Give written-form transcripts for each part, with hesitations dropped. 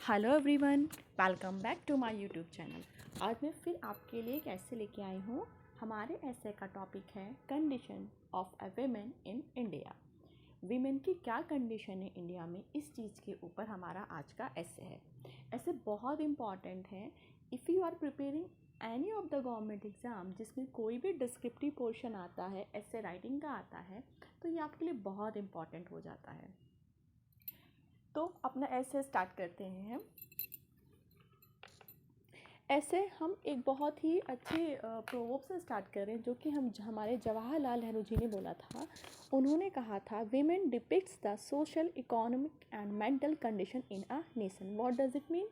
Hello everyone, welcome back to my YouTube channel. आज मैं फिर आपके लिए एक ऐसे लेके आई हूँ। हमारे ऐसे का टॉपिक है condition of a women in India. Women की क्या कंडीशन है इंडिया में, इस चीज़ के ऊपर हमारा आज का ऐसे है। ऐसे बहुत इम्पॉर्टेंट है। If you are preparing any of the government exam जिसमें कोई भी डिस्क्रिप्टिव पोर्शन आता है, ऐसे राइटिंग का आता है, तो ये आपके लिए बहुत इम्पॉर्टेंट हो जाता है। तो अपना ऐसे स्टार्ट करते हैं हम। ऐसे हम एक बहुत ही अच्छे प्रोवर्ब से स्टार्ट कर रहे हैं, जो कि हमारे जवाहरलाल नेहरू जी ने बोला था। उन्होंने कहा था, women depicts the social, economic and mental condition in a nation. What does it mean?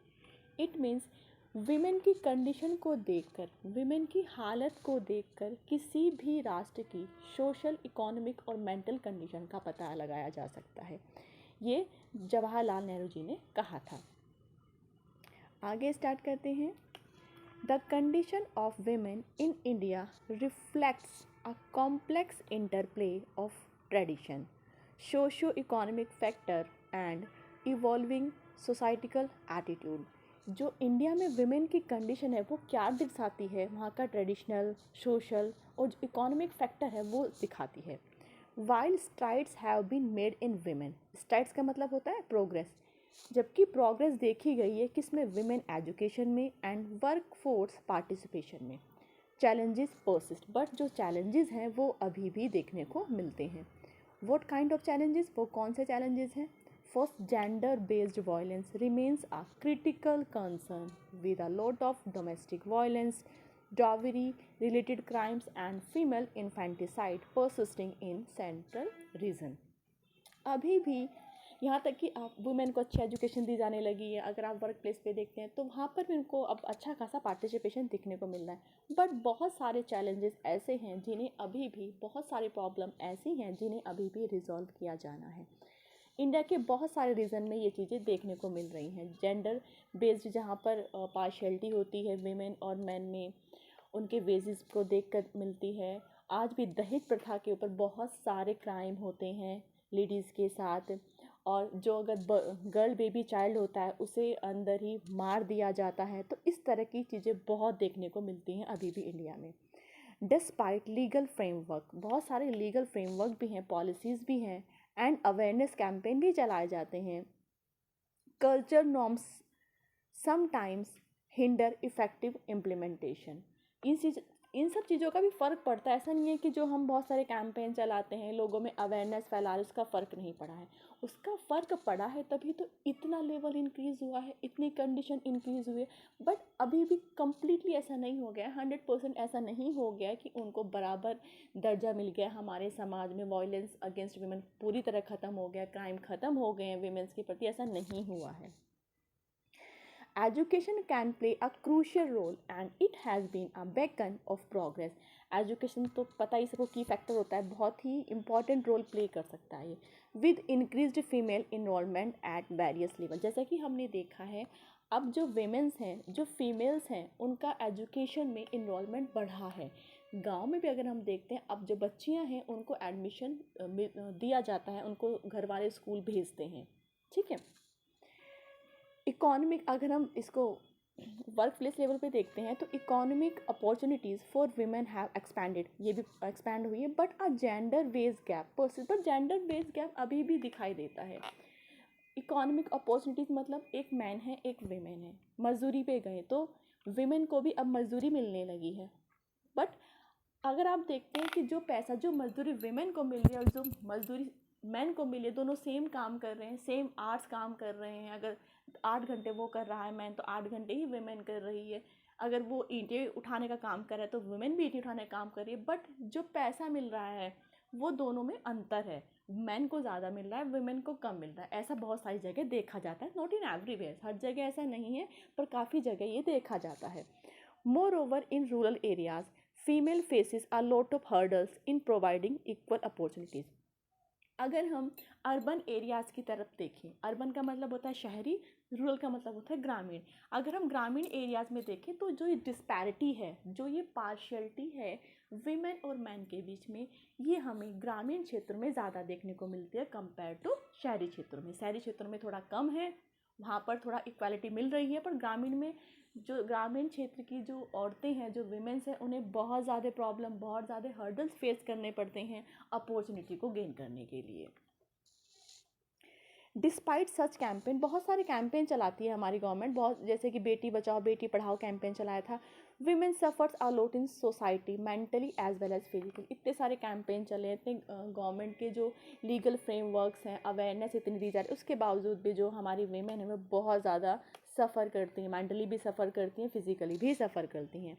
It means women की कंडीशन को देखकर, वीमेन की हालत को देखकर किसी भी राष्ट्र की सोशल, इकोनॉमिक और मेंटल कंडीशन का पता लगाया जा सकता है। ये जवाहरलाल नेहरू जी ने कहा था। आगे स्टार्ट करते हैं। The condition of women in India reflects a complex interplay of tradition, socio-economic factor and evolving societal attitude। जो इंडिया में विमेन की कंडीशन है वो क्या दिखाती है, वहाँ का ट्रेडिशनल, सोशल और जो इकोनॉमिक फैक्टर है वो दिखाती है। While strides have been made in women, strides का मतलब होता है प्रोग्रेस, जबकि प्रोग्रेस देखी गई है किसमें, विमेन एजुकेशन में एंड वर्क फोर्स पार्टिसिपेशन में। चैलेंजेस परसिस्ट, बट जो चैलेंजेस हैं वो अभी भी देखने को मिलते हैं। व्हाट काइंड ऑफ चैलेंजेस, वो कौन से चैलेंजेस हैं? First, gender based violence remains a critical concern with a lot of domestic violence, dowry related crimes and female infanticide persisting in central region। अभी भी यहाँ तक कि आप वुमेन को अच्छी एजुकेशन दी जाने लगी है। अगर आप वर्क प्लेस पे देखते हैं तो वहाँ पर भी उनको अब अच्छा खासा पार्टिसिपेशन दिखने को मिल रहा है। बट बहुत सारे चैलेंजेस ऐसे हैं जिन्हें अभी भी, बहुत सारी प्रॉब्लम ऐसी हैं जिन्हें अभी भी रिजॉल्व किया जाना है। इंडिया के बहुत सारे रीजन में ये चीज़ें देखने को मिल रही हैं। जेंडर बेस्ड जहाँ पर पार्शियलिटी होती है विमेन और मैन में, उनके वेजेस को देखकर मिलती है। आज भी दहेज प्रथा के ऊपर बहुत सारे क्राइम होते हैं लेडीज़ के साथ, और जो अगर गर्ल बेबी चाइल्ड होता है उसे अंदर ही मार दिया जाता है। तो इस तरह की चीज़ें बहुत देखने को मिलती हैं अभी भी इंडिया में। डिस्पाइट लीगल फ्रेमवर्क, बहुत सारे लीगल फ्रेमवर्क भी हैं, पॉलिसीज़ भी हैं एंड अवेयरनेस कैंपेन भी चलाए जाते हैं। Culture norms sometimes hinder effective implementation. इन सब चीज़ों का भी फ़र्क पड़ता है। ऐसा नहीं है कि जो हम बहुत सारे कैंपेन चलाते हैं, लोगों में अवेयरनेस फैला रहे, उसका फ़र्क नहीं पड़ा है। उसका फ़र्क पड़ा है, तभी तो इतना लेवल इंक्रीज़ हुआ है, इतनी कंडीशन इंक्रीज़ हुई है। बट अभी भी कम्प्लीटली ऐसा नहीं हो गया, 100% ऐसा नहीं हो गया कि उनको बराबर दर्जा मिल गया हमारे समाज में। वायलेंस अगेंस्ट वीमेन पूरी तरह ख़त्म हो गया, क्राइम ख़त्म हो गए हैं वीमेंस के प्रति, ऐसा नहीं हुआ है। Education can play a crucial role and it has been a beacon of progress। Education तो पता ही सबको की फैक्टर होता है, बहुत ही इंपॉर्टेंट रोल प्ले कर सकता है with increased female involvement at various level. जैसा कि हमने देखा है, अब जो वेमेंस हैं, जो फीमेल्स हैं, उनका एजुकेशन में इन्वॉल्वमेंट बढ़ा है। गांव में भी अगर हम देखते हैं, अब जो बच्चियां हैं उनको एडमिशन दिया जाता है, उनको घर वाले स्कूल भेजते हैं। ठीक है। इकोनॉमिक, अगर हम इसको वर्क प्लेस लेवल पे देखते हैं तो economic opportunities for women have expanded, ये भी एक्सपैंड हुई है। But a gender based gap persist, but gender based gap अभी भी दिखाई देता है। इकोनॉमिक अपॉर्चुनिटीज़ मतलब एक मैन है, एक वीमेन है, मजदूरी पे गए तो वीमेन को भी अब मजदूरी मिलने लगी है। बट अगर आप देखते हैं कि जो पैसा, जो मजदूरी वीमेन को मिल रही है और जो मजदूरी मैन को मिले, दोनों सेम काम कर रहे हैं, सेम आर्ट्स काम कर रहे हैं। अगर 8 घंटे वो कर रहा है मैन, तो 8 घंटे ही वुमेन कर रही है। अगर वो ईंटें उठाने का काम कर रहा है तो वुमेन भी ईंटें उठाने का काम कर रही है। बट जो पैसा मिल रहा है वो दोनों में अंतर है, मैन को ज़्यादा मिल रहा है, वुमेन को कम मिल रहा है। ऐसा बहुत सारी जगह देखा जाता है, नॉट इन एवरीवेयर, हर जगह ऐसा नहीं है, पर काफ़ी जगह ये देखा जाता है। More over in rural areas female faces a lot of hurdles in providing equal opportunities. अगर हम अर्बन एरियाज़ की तरफ देखें, अर्बन का मतलब होता है शहरी, रूरल का मतलब होता है ग्रामीण। अगर हम ग्रामीण एरियाज़ में देखें तो जो ये डिस्पैरिटी है, जो ये पार्शियलिटी है विमेन और मैन के बीच में, ये हमें ग्रामीण क्षेत्र में ज़्यादा देखने को मिलती है कंपेयर टू शहरी क्षेत्रों में। शहरी क्षेत्रों में थोड़ा कम है वहाँ पर थोड़ा इक्वालिटी मिल रही है, पर ग्रामीण में जो ग्रामीण क्षेत्र की जो औरतें हैं, जो विमेंस हैं, उन्हें बहुत ज़्यादा प्रॉब्लम, बहुत ज़्यादा हर्डल्स फेस करने पड़ते हैं अपॉर्चुनिटी को गेन करने के लिए। डिस्पाइट सच कैंपेन, बहुत सारे कैंपेन चलाती है हमारी गवर्नमेंट, बहुत, जैसे कि बेटी बचाओ बेटी पढ़ाओ कैंपेन चलाया था। Women suffers a lot in society mentally as well as physically, इतने सारे कैंपेन चले, इतने गवर्नमेंट के जो लीगल फ्रेमवर्क्स हैं, अवेयरनेस इतनी दी जा रही है, उसके बावजूद भी जो हमारी वीमेन है वो बहुत ज़्यादा सफ़र करती हैं, मेंटली भी सफ़र करती हैं, फिजिकली भी सफ़र करती हैं।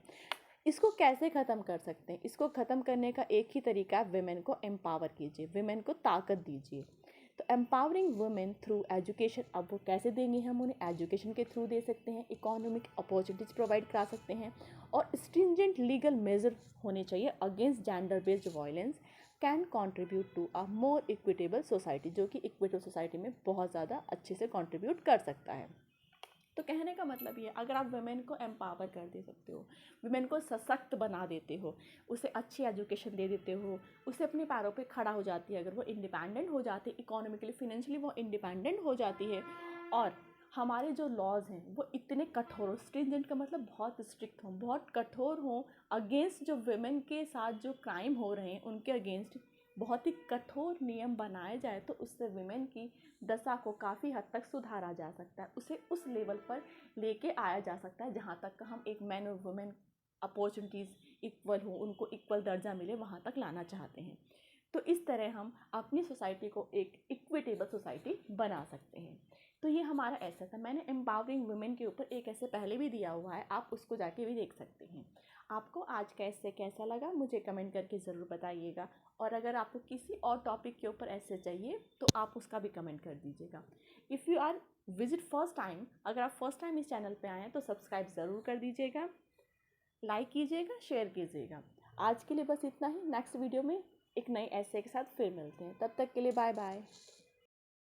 इसको कैसे ख़त्म कर सकते हैं? इसको ख़त्म करने का एक ही तरीका है, विमेन को एम्पावर कीजिए, विमेन को ताकत दीजिए। तो एम्पावरिंग वुमेन थ्रू एजुकेशन, अब वो कैसे देंगे? हम उन्हें एजुकेशन के थ्रू दे सकते हैं, इकोनॉमिक अपॉर्चुनिटीज़ प्रोवाइड करा सकते हैं, और स्ट्रिंजेंट लीगल मेजर होने चाहिए against gender based violence can contribute to a more equitable society, जो कि इक्विटेबल सोसाइटी में बहुत ज़्यादा अच्छे से कॉन्ट्रीब्यूट कर सकता है। तो कहने का मतलब ये, अगर आप वुमेन को एम्पावर कर दे सकते हो, वुमेन को सशक्त बना देते हो, उसे अच्छी एजुकेशन दे देते हो, उसे अपने पैरों पे खड़ा हो जाती है, अगर वो इंडिपेंडेंट हो जाती है इकोनॉमिकली, फिनेंशियली वो इंडिपेंडेंट हो जाती है, और हमारे जो लॉज हैं वो इतने कठोर हो, स्ट्रिंजेंट का मतलब बहुत स्ट्रिक्ट हों, बहुत कठोर हों, अगेंस्ट जो वुमेन के साथ जो क्राइम हो रहे हैं उनके अगेंस्ट बहुत ही कठोर नियम बनाए जाए, तो उससे वुमेन की दशा को काफ़ी हद तक सुधारा जा सकता है, उसे उस लेवल पर लेके आया जा सकता है जहाँ तक का हम एक मैन और वुमेन अपॉर्चुनिटीज़ इक्वल हो, उनको इक्वल दर्जा मिले, वहाँ तक लाना चाहते हैं। तो इस तरह हम अपनी सोसाइटी को एक इक्विटेबल सोसाइटी बना सकते हैं। तो ये हमारा ऐसा था, मैंने एम्पावरिंग वुमेन के ऊपर एक ऐसे पहले भी दिया हुआ है, आप उसको जाके भी देख सकते हैं। आपको आज का ऐसे कैसा लगा मुझे कमेंट करके ज़रूर बताइएगा, और अगर आपको किसी और टॉपिक के ऊपर ऐसे चाहिए तो आप उसका भी कमेंट कर दीजिएगा। If you are visit first time, अगर आप फर्स्ट टाइम इस चैनल पे आए हैं तो सब्सक्राइब ज़रूर कर दीजिएगा, लाइक कीजिएगा, शेयर कीजिएगा। आज के लिए बस इतना ही, नेक्स्ट वीडियो में एक नए ऐसे के साथ फिर मिलते हैं, तब तक के लिए बाय बाय।